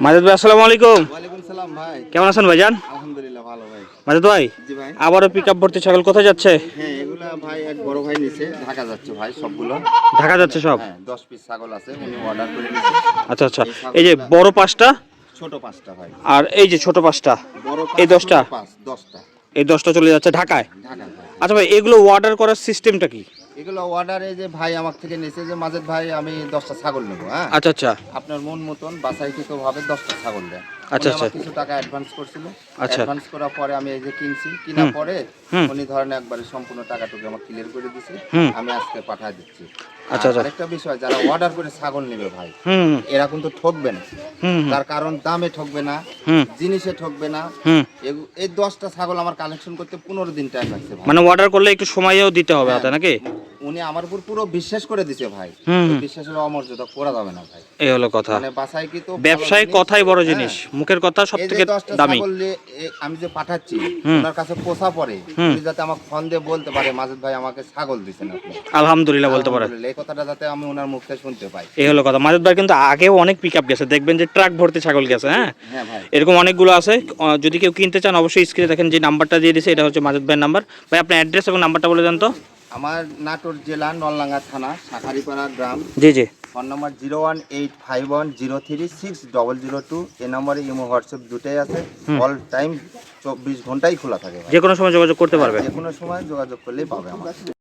মাজেদ ভাই আসসালামু আলাইকুম। ওয়ালাইকুম সালাম ভাই। কেমন আছেন ভাইজান? আলহামদুলিল্লাহ ভালো ভাই। মাজেদ ভাই, জি ভাই। আবারও পিকআপ ভর্তি ছাগল কোথায় যাচ্ছে? হ্যাঁ এগুলা ভাই এক বড় ভাই নিছে, ঢাকা যাচ্ছে ভাই সবগুলো। ঢাকা যাচ্ছে সব? হ্যাঁ 10 পিস ছাগল আছে, উনি অর্ডার করে নিছে। আচ্ছা আচ্ছা, এই যে ছাগলগুলা বড় পাঁচটা ছোট পাঁচটা ভাই। আর এই যে ছোট পাঁচটা, বড় এই 5 10টা? ছোট 5 10টা। এই 10টা চলে যাচ্ছে ঢাকায়। ঢাকা ভাই। আচ্ছা ভাই, এগুলো অর্ডার করার সিস্টেমটা কি? এগুলো অর্ডারে যে ভাই আমার থেকে নিছে যে মাজেদ ভাই আমি 10টা ছাগল নেব, হ্যাঁ। আচ্ছা আচ্ছা আপনার মন মতন বাছাইকৃত ভাবে 10টা ছাগল দেন। আচ্ছা, উনি আমাকে আচ্ছা। কিছু টাকা অ্যাডভান্স করছিল। আচ্ছা। অ্যাডভান্স করার পরে আমি এই যে কিনছি, কিনার পরে হুম। উনি ধরেন একবারে সম্পূর্ণ টাকাটুকু আমাকে ক্লিয়ার করে দিছে। হুম। আমি আজকে পাঠিয়ে দিচ্ছি। আচ্ছা, আচ্ছা। আরেকটা বিষয়, যারা অর্ডার করে ছাগল নেবে ভাই, হুম এরা কিন্তু ঠকবে না। হুম তার কারণ দামে ঠকবে না, হুম জিনিসে ঠকবে না। হুম। এই 10টা ছাগল আমার কালেকশন করতে 15 দিন টাইম লাগছে ভাই। মানে অর্ডার করলে একটু সময়ও দিতে হবে হাতে নাকি? উনি আমার উপর পুরো বিশ্বাস করে দিছে ভাই। হুম। এই বিশ্বাসের অমর্যাদা করা যাবে না ভাই। এই হলো কথা। মানে বাছাই কি তো ব্যবসায় কথাই বড় জিনিস, মুখের কথা সব থেকে দামি। আমি যে পাঠাচ্ছি হুম। ওনার কাছে পোষা পড়ে, হুম। উনি যাতে আমাকে ফোন দিয়ে বলতে পারে মাজেদ ভাই আমাকে ছাগল দিছেন আপনি। আলহামদুলিল্লাহ বলতে পারে। আলহামদুলিল্লাহ, এই কথাটা যাতে আমি ওনার মুখ থেকে শুনতে পাই। এই হলো কথা। মাজেদ ভাই কিন্তু আগেও অনেক পিকআপ গেছে, দেখবেন যে ট্রাক ভর্তি ছাগল গেছে। হ্যাঁ, হ্যাঁ ভাই। এরকম অনেকগুলো আছে। যদি কেউ কিনতে চান অবশ্যই স্ক্রিনে দেখেন যে নাম্বারটা দিয়ে দিছে, এটা হচ্ছে মাজেদ ভাইয়ের নাম্বার। ভাই আপনার অ্যাড্রেস এবং নাম্বারটা বলে দেন তো। আমার নাটোর জেলা নলডাঙ্গা থানা শাখারিপাড়া গ্রাম। জি জি। ফোন নম্বর 01851036002। এই নম্বরে ইমো হোয়াটসঅ্যাপ দুটোই আছে। অল টাইম 24 ঘন্টাই খোলা থাকে ভাই। যে কোনো সময় যোগাযোগ করতে পারবে। যে কোনো সময় যোগাযোগ করলেই পাবে আমার।